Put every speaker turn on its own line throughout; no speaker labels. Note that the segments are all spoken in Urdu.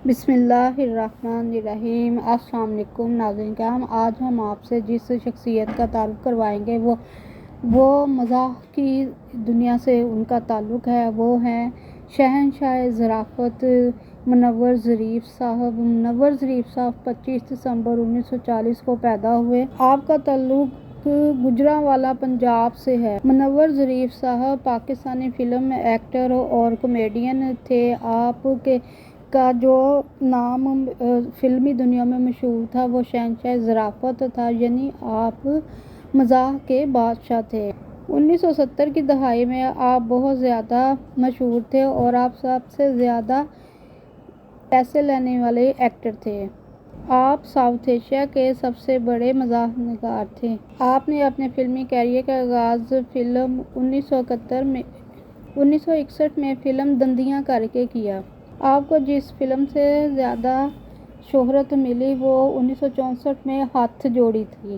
بسم اللہ الرحمن الرحیم۔ السلام علیکم ناظرین کرام، آج ہم آپ سے جس شخصیت کا تعارف کروائیں گے وہ مزاح کی دنیا سے ان کا تعلق ہے۔ وہ ہیں شہنشاہ ظرافت منور ظریف صاحب۔ منور ظریف صاحب 25 دسمبر 1940 کو پیدا ہوئے۔ آپ کا تعلق گوجرانوالا پنجاب سے ہے۔ منور ظریف صاحب پاکستانی فلم ایکٹر اور کامیڈین تھے۔ آپ کا جو نام فلمی دنیا میں مشہور تھا وہ شہنشاہ ظرافت تھا، یعنی آپ مزاح کے بادشاہ تھے۔ 1970 کی دہائی میں آپ بہت زیادہ مشہور تھے اور آپ سب سے زیادہ پیسے لینے والے ایکٹر تھے۔ آپ ساؤتھ ایشیا کے سب سے بڑے مزاح نگار تھے۔ آپ نے اپنے فلمی کیریئر کا آغاز فلم 1961 میں فلم دندیاں کر کے کیا۔ آپ کو جس فلم سے زیادہ شہرت ملی وہ 1964 میں ہاتھ جوڑی تھی۔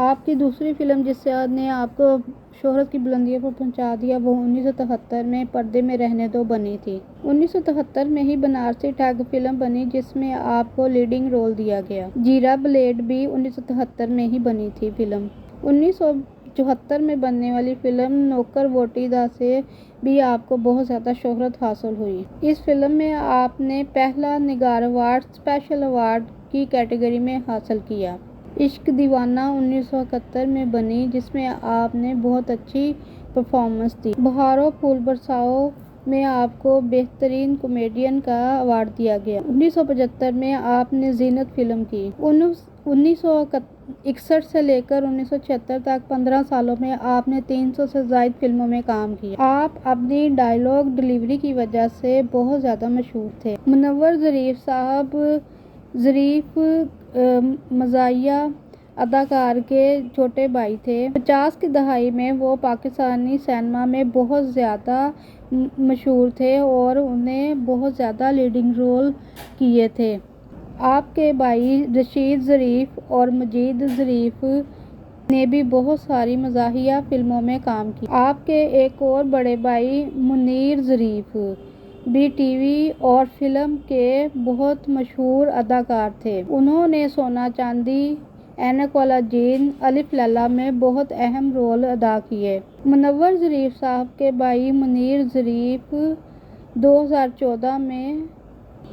آپ کی دوسری فلم جس نے آپ کو شہرت کی بلندیوں پر پہنچا دیا وہ 1973 میں پردے میں رہنے دو بنی تھی۔ 1973 میں ہی بنارسی ٹھگ فلم بنی جس میں آپ کو لیڈنگ رول دیا گیا۔ جیرا بلیڈ بھی 1973 میں ہی بنی تھی فلم۔ 1974 میں بننے والی فلم نوکر ووٹی دا سے بھی آپ کو بہت زیادہ شہرت حاصل ہوئی۔ اس فلم میں آپ نے پہلا نگار ایوارڈ اسپیشل ایوارڈ کی کیٹیگری میں حاصل کیا۔ عشق دیوانہ 1971 میں بنی جس میں آپ نے بہت اچھی پرفارمنس دی۔ بہاروں پھول برساؤ میں آپ کو بہترین کامیڈین کا ایوارڈ دیا گیا۔ 1975 میں آپ نے زینت فلم کی۔ 1961 سے لے کر 1976 تک 15 سالوں میں آپ نے 300 سے زائد فلموں میں کام کیا۔ آپ اپنی ڈائیلاگ ڈیلیوری کی وجہ سے بہت زیادہ مشہور تھے۔ منور ظریف صاحب ظریف مزاحیہ اداکار کے چھوٹے بھائی تھے۔ 50 کی دہائی میں وہ پاکستانی سینما میں بہت زیادہ مشہور تھے اور انہیں بہت زیادہ لیڈنگ رول کیے تھے۔ آپ کے بھائی رشید ظریف اور مجید ظریف نے بھی بہت ساری مزاحیہ فلموں میں کام کیا۔ آپ کے ایک اور بڑے بھائی منیر ظریف بھی ٹی وی اور فلم کے بہت مشہور اداکار تھے۔ انہوں نے سونا چاندی، اینک والا جین، الف لیلا میں بہت اہم رول ادا کیے۔ منور ظریف صاحب کے بھائی منیر ظریف 2014 میں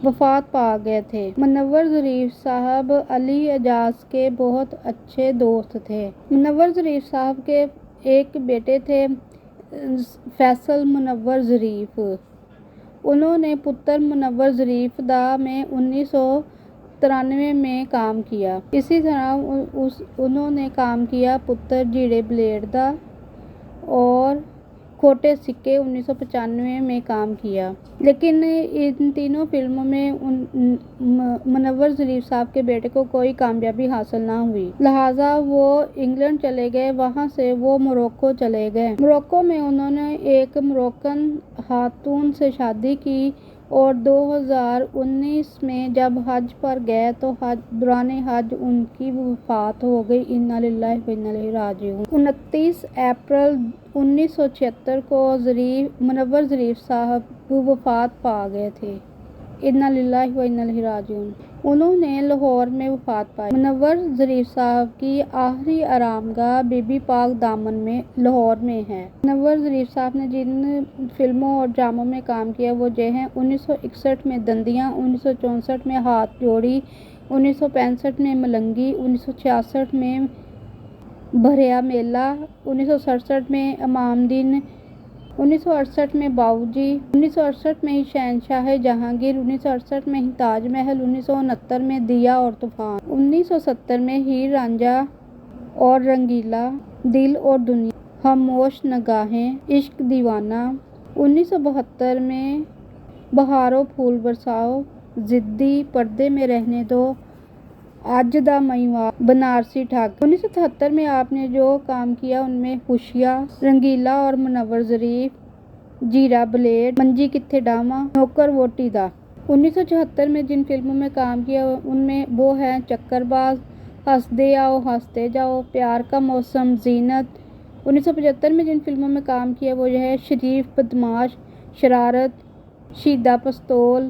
وفات پا گئے تھے۔ منور ظریف صاحب علی اعجاز کے بہت اچھے دوست تھے۔ منور ظریف صاحب کے ایک بیٹے تھے فیصل منور ظریف۔ انہوں نے پتر منور ظریف دا میں 1993 میں کام کیا۔ اسی طرح انہوں نے کام کیا پتر جیرے بلیڈ دا اور کھوٹے سکے 1995 میں کام کیا، لیکن ان تینوں فلموں میں منور ظریف صاحب کے بیٹے کو کوئی کامیابی حاصل نہ ہوئی، لہٰذا وہ انگلینڈ چلے گئے۔ وہاں سے وہ موروکو چلے گئے۔ موروکو میں انہوں نے ایک موروکن خاتون سے شادی کی اور 2019 میں جب حج پر گئے تو دوران حج ان کی وفات ہو گئی۔ انا للہ و انا الیہ راجعون۔ 29 اپریل 1976 کو منور ظریف صاحب وفات پا گئے تھے۔ انا للہ و انا الیہ راجعون۔ انہوں نے لاہور میں وفات پائی۔ منور ظریف صاحب کی آخری آرامگاہ بی بی پاک دامن میں لاہور میں ہے۔ منور ظریف صاحب نے جن فلموں اور ڈراموں میں کام کیا وہ یہ ہیں: 1961 میں دندیاں، 1964 میں ہاتھ جوڑی، 1965 میں ملنگی، 1966 میں بھریا میلہ، 1967 میں امام دین، 1968 میں باؤجی، 1968 میں ہی شہنشاہ جہانگیر، 1968 میں ہی تاج محل، 1969 میں دیا اور طوفان، 1970 میں ہیر رانجھا اور رنگیلا، دل اور دنیا، خاموش نگاہیں، عشق دیوانہ، 1972 میں بہاروں پھول برساؤ، ضدی، پردے میں رہنے دو، اج دا میوات، بنارسی ٹھگ۔ 1973 میں آپ نے جو کام کیا ان میں ہوشیار، رنگیلا اور منور ظریف، جیرا بلیڈ، منجی کتھے ڈاواں، نوکر ووٹی دا۔ 1974 میں جن فلموں میں کام کیا ان میں وہ ہیں چکر باز، ہنسدے آؤ ہنستے جاؤ، پیار کا موسم، زینت۔ 1975 میں جن فلموں میں کام کیا وہ یہ ہے: شریف بدماش، شرارت، شیدہ پستول،